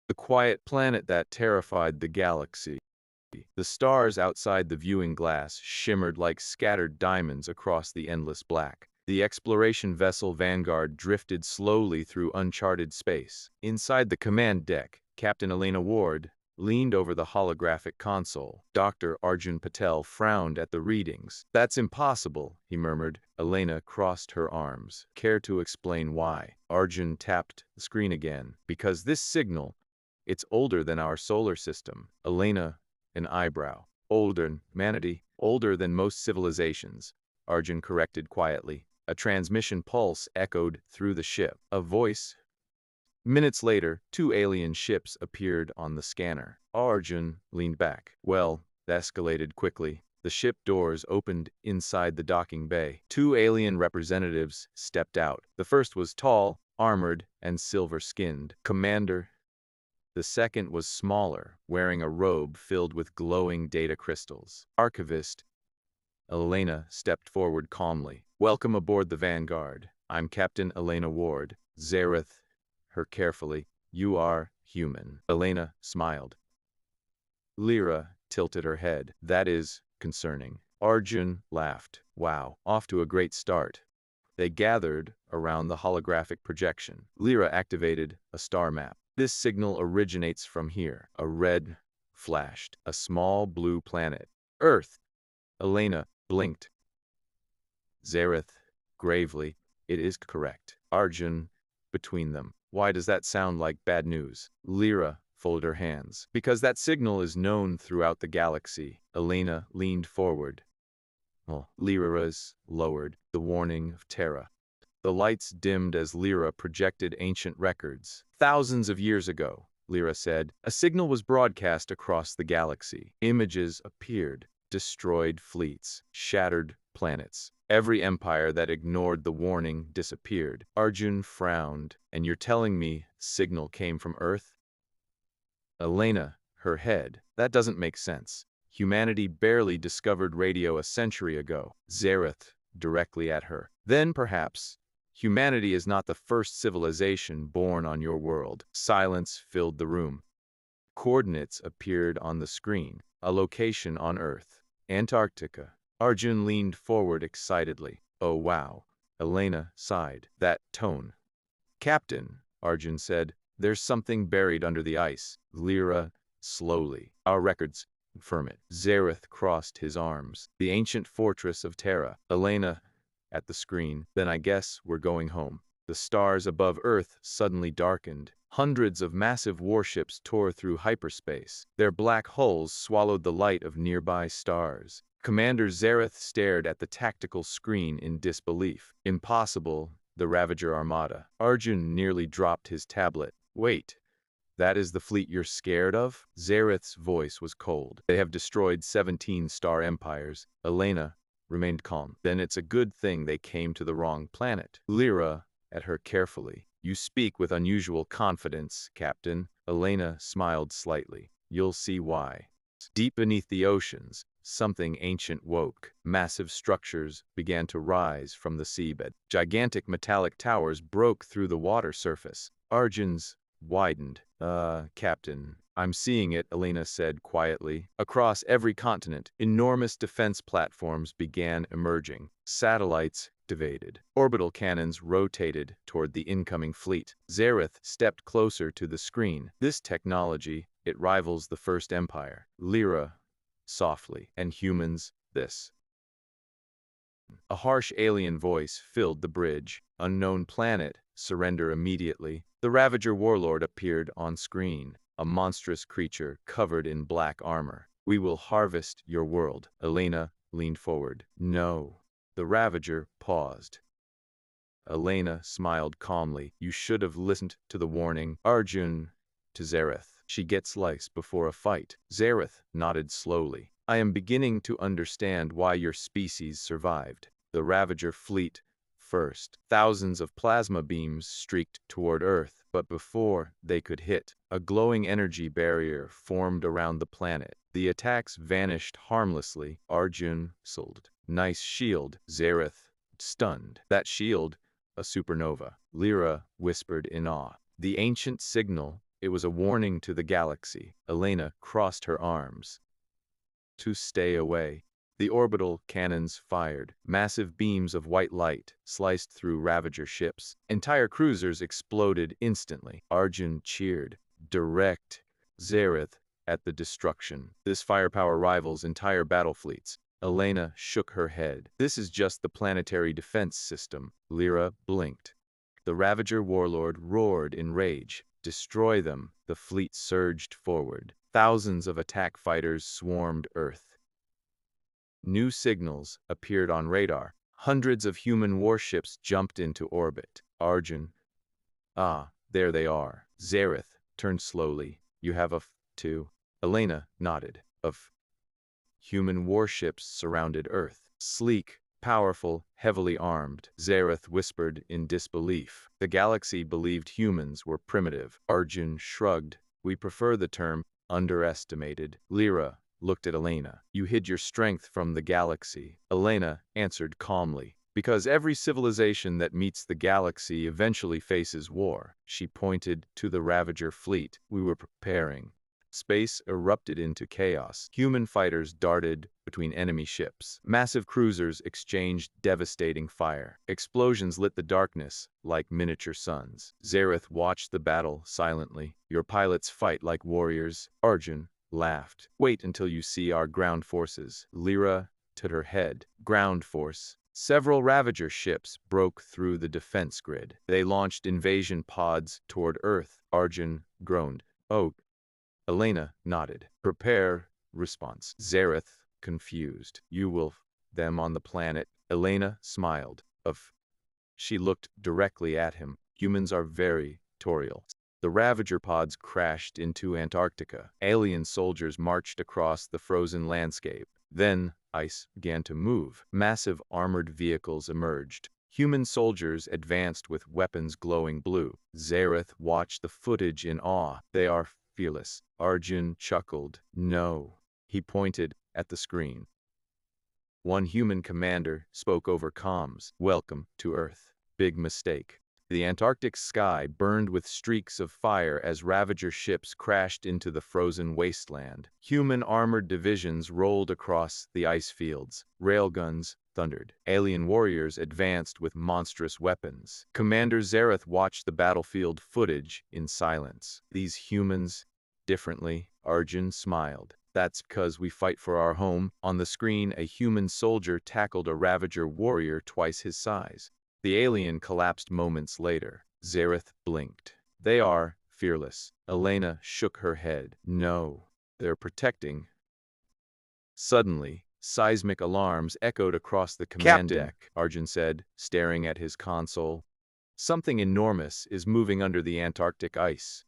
The quiet planet that terrified the galaxy. The stars outside the viewing glass shimmered like scattered diamonds across the endless black. The exploration vessel Vanguard drifted slowly through uncharted space. Inside the command deck, Captain Elena Ward leaned over the holographic console. Dr. Arjun Patel frowned at the readings. "That's impossible," he murmured. Elena crossed her arms. "Care to explain why?" Arjun tapped the screen again. "Because this signal, it's older than our solar system." Elena, an eyebrow. "Older, manatee, older than most civilizations," Arjun corrected quietly. A transmission pulse echoed through the ship. A voice. Minutes later, 2 alien ships appeared on the scanner. Arjun leaned back. "Well," that escalated quickly. The ship doors opened inside the docking bay. 2 alien representatives stepped out. The first was tall, armored, and silver-skinned. Commander. The second was smaller, wearing a robe filled with glowing data crystals. Archivist. Elena stepped forward calmly. "Welcome aboard the Vanguard. I'm Captain Elena Ward." Zareth her carefully. "You are human." Elena smiled. Lyra tilted her head. "That is concerning." Arjun laughed. "Wow, off to a great start." They gathered around the holographic projection. Lyra activated a star map. "This signal originates from here." A red flashed. "A small blue planet. Earth." Elena blinked. Zareth gravely. "It is correct." Arjun between them. "Why does that sound like bad news?" Lyra folded her hands. "Because that signal is known throughout the galaxy." Elena leaned forward. Lyra's lowered. "The warning of Terra." The lights dimmed as Lyra projected ancient records. "Thousands of years ago," Lyra said, "a signal was broadcast across the galaxy. Images appeared. Destroyed fleets. Shattered planets. Every empire that ignored the warning disappeared." Arjun frowned. "And you're telling me signal came from Earth?" Elena, her head. "That doesn't make sense. Humanity barely discovered radio a century ago." Zareth directly at her. "Then perhaps humanity is not the first civilization born on your world." Silence filled the room. Coordinates appeared on the screen. A location on Earth. Antarctica. Arjun leaned forward excitedly. "Oh wow." Elena sighed. "That tone." "Captain," Arjun said, "there's something buried under the ice." Lyra slowly. "Our records confirm it." Zareth crossed his arms. "The ancient fortress of Terra." Elena at the screen. "Then I guess we're going home." The stars above Earth suddenly darkened. Hundreds of massive warships tore through hyperspace. Their black hulls swallowed the light of nearby stars. Commander Zareth stared at the tactical screen in disbelief. "Impossible." The Ravager Armada. Arjun nearly dropped his tablet. "Wait. That is the fleet you're scared of?" Zareth's voice was cold. "They have destroyed 17 star empires." Elena remained calm. "Then it's a good thing they came to the wrong planet." Lyra at her carefully. "You speak with unusual confidence, Captain." Elena smiled slightly. "You'll see why." Deep beneath the oceans, something ancient woke. Massive structures began to rise from the seabed. Gigantic metallic towers broke through the water surface. Arjun's widened. Captain, I'm seeing it," Elena said quietly. Across every continent, enormous defense platforms began emerging. Satellites activated. Orbital cannons rotated toward the incoming fleet. Zareth stepped closer to the screen. "This technology, it rivals the First Empire." Lyra softly. "And humans, this." A harsh alien voice filled the bridge. "Unknown planet, surrender immediately." The Ravager warlord appeared on screen, a monstrous creature covered in black armor. "We will harvest your world." Elena leaned forward. "No." The Ravager paused. Elena smiled calmly. "You should have listened to the warning." Arjun to Zareth. "She gets sliced before a fight." Zareth nodded slowly. "I am beginning to understand why your species survived." The Ravager fleet first. Thousands of plasma beams streaked toward Earth, but before they could hit, a glowing energy barrier formed around the planet. The attacks vanished harmlessly. Arjun sold. "Nice shield." Zareth stunned. "That shield, a supernova." Lyra whispered in awe. "The ancient signal It was a warning to the galaxy. Elena crossed her arms. To stay away. The orbital cannons fired. Massive beams of white light sliced through Ravager ships. Entire cruisers exploded instantly. Arjun cheered. Direct Zareth at the destruction. This firepower rivals entire battle fleets. Elena shook her head. This is just the planetary defense system. Lyra blinked. The Ravager warlord roared in rage. Destroy them. The fleet surged forward. Thousands of attack fighters swarmed Earth. New signals appeared on radar. Hundreds of human warships jumped into orbit. Arjun. Ah, there they are. Zareth turned slowly. You have a two. Elena nodded. Of human warships surrounded Earth. Sleek, powerful, heavily armed. Zareth whispered in disbelief. The galaxy believed humans were primitive. Arjun shrugged. We prefer the term underestimated. Lyra looked at Elena. You hid your strength from the galaxy. Elena answered calmly. Because every civilization that meets the galaxy eventually faces war. She pointed to the Ravager fleet. We were preparing. Space erupted into chaos. Human fighters darted between enemy ships. Massive cruisers exchanged devastating fire. Explosions lit the darkness like miniature suns. Zareth watched the battle silently. Your pilots fight like warriors. Arjun laughed. Wait until you see our ground forces. Lyra took her head. Ground force. Several Ravager ships broke through the defense grid. They launched invasion pods toward Earth. Arjun groaned. Oh. Elena nodded. Prepare. Response. Zareth, confused. You will them on the planet. Elena smiled. Of. She looked directly at him. Humans are very territorial. The Ravager pods crashed into Antarctica. Alien soldiers marched across the frozen landscape. Then, ice began to move. Massive armored vehicles emerged. Human soldiers advanced with weapons glowing blue. Zareth watched the footage in awe. They are fearless. Arjun chuckled. No. He pointed at the screen. One human commander spoke over comms. Welcome to Earth. Big mistake. The Antarctic sky burned with streaks of fire as Ravager ships crashed into the frozen wasteland. Human armored divisions rolled across the ice fields. Railguns thundered. Alien warriors advanced with monstrous weapons. Commander Zareth watched the battlefield footage in silence. These humans, differently, Arjun smiled. That's because we fight for our home. On the screen, a human soldier tackled a Ravager warrior twice his size. The alien collapsed moments later. Zareth blinked. They are fearless. Elena shook her head. No, they're protecting. Suddenly, seismic alarms echoed across the command deck, Arjun said, staring at his console. Something enormous is moving under the Antarctic ice.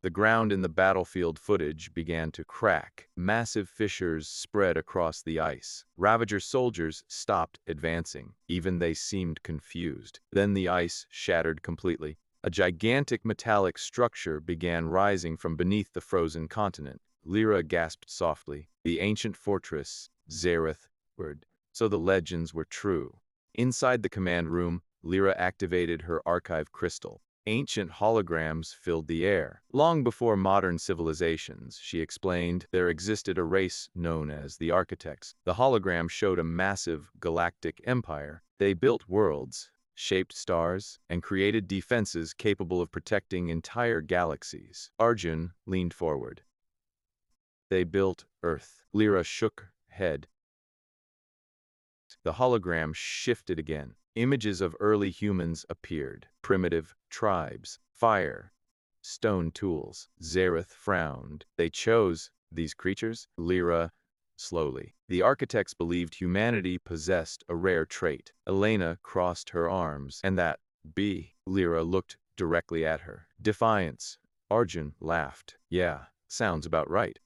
The ground in the battlefield footage began to crack. Massive fissures spread across the ice. Ravager soldiers stopped advancing. Even they seemed confused. Then the ice shattered completely. A gigantic metallic structure began rising from beneath the frozen continent. Lyra gasped softly. The ancient fortress, Zareth, word. So the legends were true. Inside the command room, Lyra activated her archive crystal. Ancient holograms filled the air. Long before modern civilizations, she explained, there existed a race known as the Architects. The hologram showed a massive galactic empire. They built worlds, shaped stars, and created defenses capable of protecting entire galaxies. Arjun leaned forward. They built Earth. Lyra shook her head. The hologram shifted again. Images of early humans appeared. Primitive tribes, fire, stone tools. Zareth frowned. They chose these creatures? Lyra, slowly. The architects believed humanity possessed a rare trait. Elena crossed her arms. And that, Lyra looked directly at her. Defiance. Arjun laughed. Yeah, sounds about right.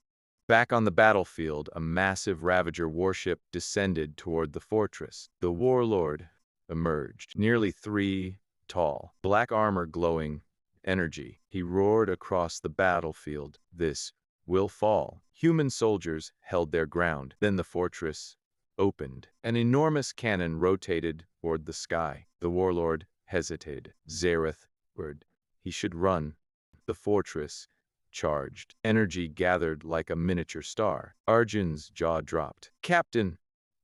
Back on the battlefield, a massive Ravager warship descended toward the fortress. The warlord emerged, nearly 3 tall, black armor glowing, energy. He roared across the battlefield. This will fall. Human soldiers held their ground. Then the fortress opened. An enormous cannon rotated toward the sky. The warlord hesitated. Zareth word. He should run. The fortress charged. Energy gathered like a miniature star. Arjun's jaw dropped. Captain,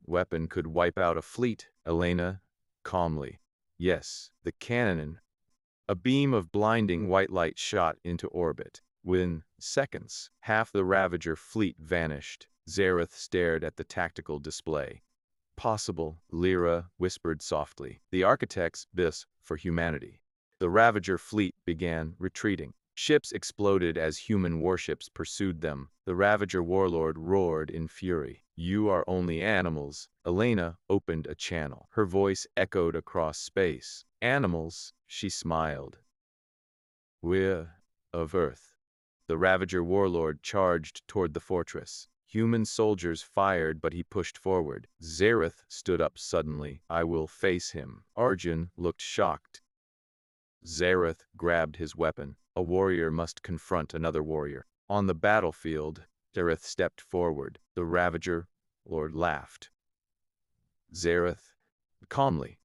weapon could wipe out a fleet. Elena, calmly. Yes, the cannon. A beam of blinding white light shot into orbit. Within seconds, half the Ravager fleet vanished. Zareth stared at the tactical display. Possible, Lyra whispered softly. The architect's bis for humanity. The Ravager fleet began retreating. Ships exploded as human warships pursued them. The Ravager warlord roared in fury. You are only animals. Elena opened a channel. Her voice echoed across space. Animals, she smiled. We're of Earth. The Ravager warlord charged toward the fortress. Human soldiers fired, but he pushed forward. Zareth stood up suddenly. I will face him. Arjun looked shocked. Zareth grabbed his weapon. A warrior must confront another warrior. On the battlefield, Zareth stepped forward. The Ravager lord laughed. Zareth, calmly.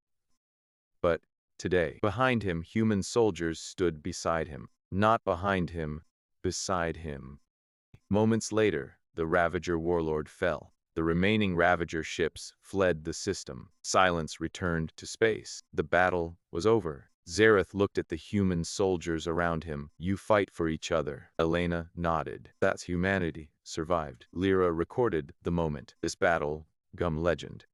But today, behind him, human soldiers stood beside him. Not behind him, beside him. Moments later, the Ravager warlord fell. The remaining Ravager ships fled the system. Silence returned to space. The battle was over. Zareth looked at the human soldiers around him. You fight for each other. Elena nodded. That's humanity. Survived. Lyra recorded the moment. This battle, gum legend.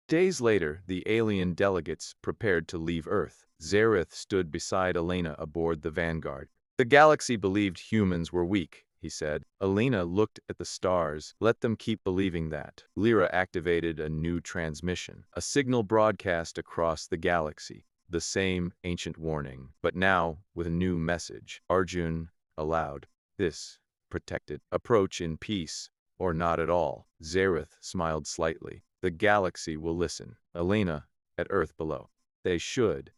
Days later, the alien delegates prepared to leave Earth. Zareth stood beside Elena aboard the Vanguard. The galaxy believed humans were weak, he said. Elena looked at the stars. Let them keep believing that. Lyra activated a new transmission. A signal broadcast across the galaxy. The same ancient warning, but now with a new message. Arjun aloud. This protected. Approach in peace, or not at all. Zareth smiled slightly. The galaxy will listen. Elena, at Earth below. They should.